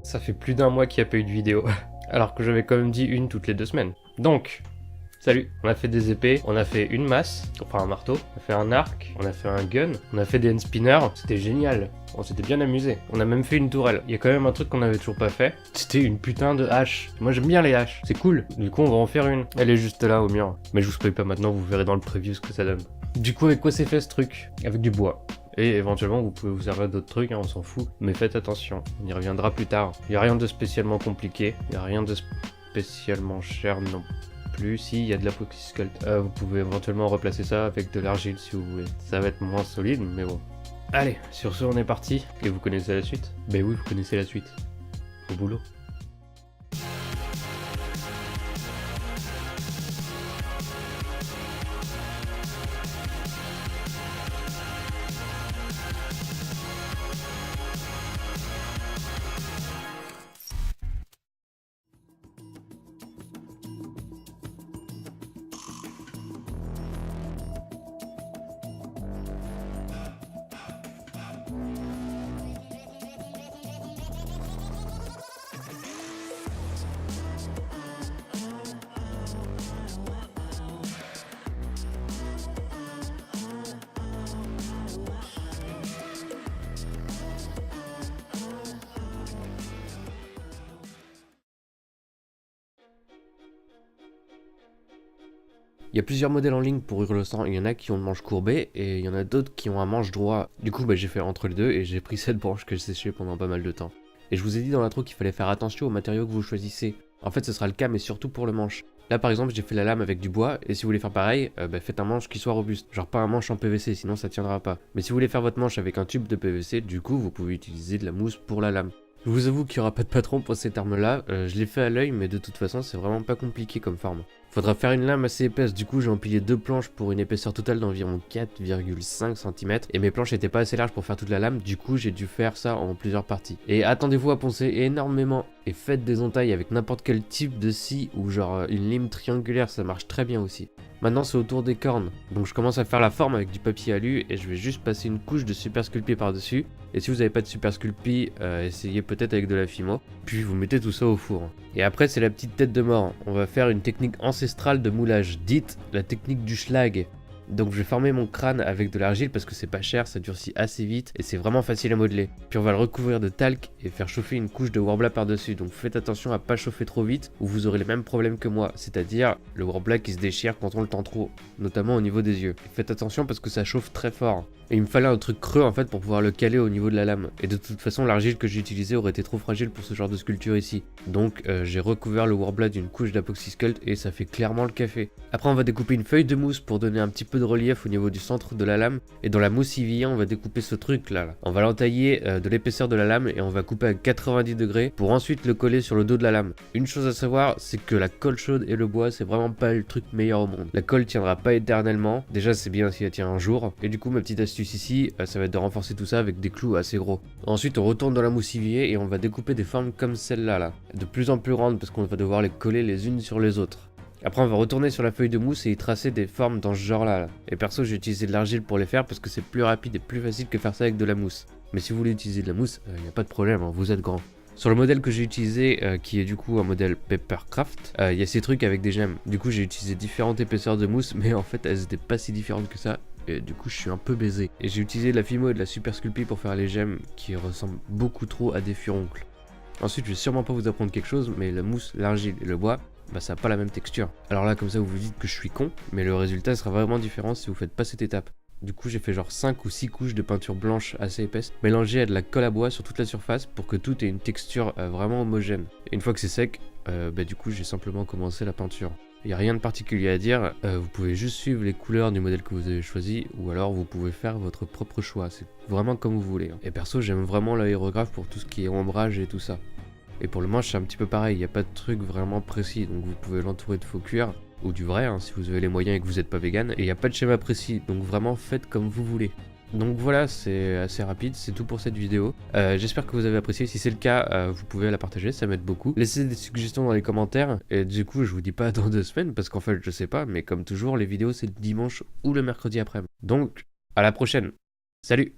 Ça fait plus d'un mois qu'il n'y a pas eu de vidéo, alors que j'avais quand même dit une toutes les 2 semaines. Donc, salut, on a fait des épées, on a fait une masse, enfin un marteau, on a fait un arc, on a fait un gun, on a fait des hand spinners, c'était génial, on s'était bien amusé. On a même fait une tourelle. Il y a quand même un truc qu'on avait toujours pas fait, c'était une putain de hache. Moi j'aime bien les haches, c'est cool. Du coup on va en faire une. Elle est juste là au mur. Mais je vous spoil pas maintenant, vous verrez dans le preview ce que ça donne. Du coup avec quoi c'est fait ce truc? Avec du bois. Et éventuellement vous pouvez vous servir d'autres trucs, hein, on s'en fout. Mais faites attention, on y reviendra plus tard. Il n'y a rien de spécialement compliqué, il n'y a rien de spécialement cher non plus. Si, il y a de la Sculpt. Vous pouvez éventuellement replacer ça avec de l'argile si vous voulez. Ça va être moins solide, mais bon. Allez, sur ce on est parti. Et vous connaissez la suite? Ben oui, vous connaissez la suite. Au boulot. Il y a plusieurs modèles en ligne pour Hurle-Sang, il y en a qui ont le manche courbé et il y en a d'autres qui ont un manche droit. Du coup j'ai fait entre les deux et j'ai pris cette branche que j'ai séchée pendant pas mal de temps. Et je vous ai dit dans l'intro qu'il fallait faire attention aux matériaux que vous choisissez. En fait ce sera le cas mais surtout pour le manche. Là par exemple j'ai fait la lame avec du bois et si vous voulez faire pareil, faites un manche qui soit robuste. Genre pas un manche en PVC sinon ça tiendra pas. Mais si vous voulez faire votre manche avec un tube de PVC, du coup vous pouvez utiliser de la mousse pour la lame. Je vous avoue qu'il n'y aura pas de patron pour cette arme là, je l'ai fait à l'œil mais de toute façon c'est vraiment pas compliqué comme forme. Faudra faire une lame assez épaisse, du coup j'ai empilé 2 planches pour une épaisseur totale d'environ 4,5 cm et mes planches étaient pas assez larges pour faire toute la lame, du coup j'ai dû faire ça en plusieurs parties. Et attendez-vous à poncer énormément et faites des entailles avec n'importe quel type de scie ou genre une lime triangulaire, ça marche très bien aussi. Maintenant c'est au tour des cornes, donc je commence à faire la forme avec du papier alu et je vais juste passer une couche de super sculpté par dessus. Et si vous n'avez pas de super sculpté, essayez peut-être avec de la Fimo, puis vous mettez tout ça au four. Et après c'est la petite tête de mort, on va faire une technique ancestrale de moulage, dite la technique du schlag. Donc je vais former mon crâne avec de l'argile parce que c'est pas cher, ça durcit assez vite et c'est vraiment facile à modeler. Puis on va le recouvrir de talc et faire chauffer une couche de Worbla par dessus, donc faites attention à pas chauffer trop vite ou vous aurez les mêmes problèmes que moi, c'est-à-dire le Worbla qui se déchire quand on le tend trop, notamment au niveau des yeux. Faites attention parce que ça chauffe très fort. Et il me fallait un truc creux en fait pour pouvoir le caler au niveau de la lame. Et de toute façon l'argile que j'ai utilisée aurait été trop fragile pour ce genre de sculpture ici. Donc j'ai recouvert le Worbla d'une couche d'Apoxysculpt et ça fait clairement le café. Après on va découper une feuille de mousse pour donner un petit peu de relief au niveau du centre de la lame. Et dans la mousse Ivia on va découper ce truc là. On va l'entailler de l'épaisseur de la lame et on va couper à 90 degrés pour ensuite le coller sur le dos de la lame. Une chose à savoir, c'est que la colle chaude et le bois c'est vraiment pas le truc meilleur au monde. La colle tiendra pas éternellement, déjà c'est bien si elle tient un jour. Et du coup ma petite astuce ici, ça va être de renforcer tout ça avec des clous assez gros. Ensuite on retourne dans la mousse Ivia et on va découper des formes comme celle-là là. De plus en plus grandes parce qu'on va devoir les coller les unes sur les autres. Après on va retourner sur la feuille de mousse et y tracer des formes dans ce genre là. Et perso j'ai utilisé de l'argile pour les faire parce que c'est plus rapide et plus facile que faire ça avec de la mousse. Mais si vous voulez utiliser de la mousse, y a pas de problème, hein, vous êtes grand. Sur le modèle que j'ai utilisé, qui est du coup un modèle Papercraft, il y a ces trucs avec des gemmes. Du coup j'ai utilisé différentes épaisseurs de mousse, mais en fait elles étaient pas si différentes que ça. Et du coup je suis un peu baisé. Et j'ai utilisé de la Fimo et de la Super Sculpey pour faire les gemmes qui ressemblent beaucoup trop à des furoncles. Ensuite je vais sûrement pas vous apprendre quelque chose, mais la mousse, l'argile et le bois, ça n'a pas la même texture. Alors là comme ça vous vous dites que je suis con, mais le résultat sera vraiment différent si vous faites pas cette étape. Du coup j'ai fait genre 5 ou 6 couches de peinture blanche assez épaisse, mélangée à de la colle à bois sur toute la surface pour que tout ait une texture vraiment homogène. Et une fois que c'est sec, du coup j'ai simplement commencé la peinture. Il n'y a rien de particulier à dire, vous pouvez juste suivre les couleurs du modèle que vous avez choisi, ou alors vous pouvez faire votre propre choix, c'est vraiment comme vous voulez. Et perso j'aime vraiment l'aérographe pour tout ce qui est ombrage et tout ça. Et pour le manche c'est un petit peu pareil, il n'y a pas de truc vraiment précis, donc vous pouvez l'entourer de faux cuir, ou du vrai si vous avez les moyens et que vous n'êtes pas vegan, et il n'y a pas de schéma précis, donc vraiment faites comme vous voulez. Donc voilà, c'est assez rapide, c'est tout pour cette vidéo. J'espère que vous avez apprécié, si c'est le cas, vous pouvez la partager, ça m'aide beaucoup. Laissez des suggestions dans les commentaires, et du coup je vous dis pas dans 2 semaines, parce qu'en fait je sais pas, mais comme toujours les vidéos c'est le dimanche ou le mercredi après. Donc, à la prochaine, salut!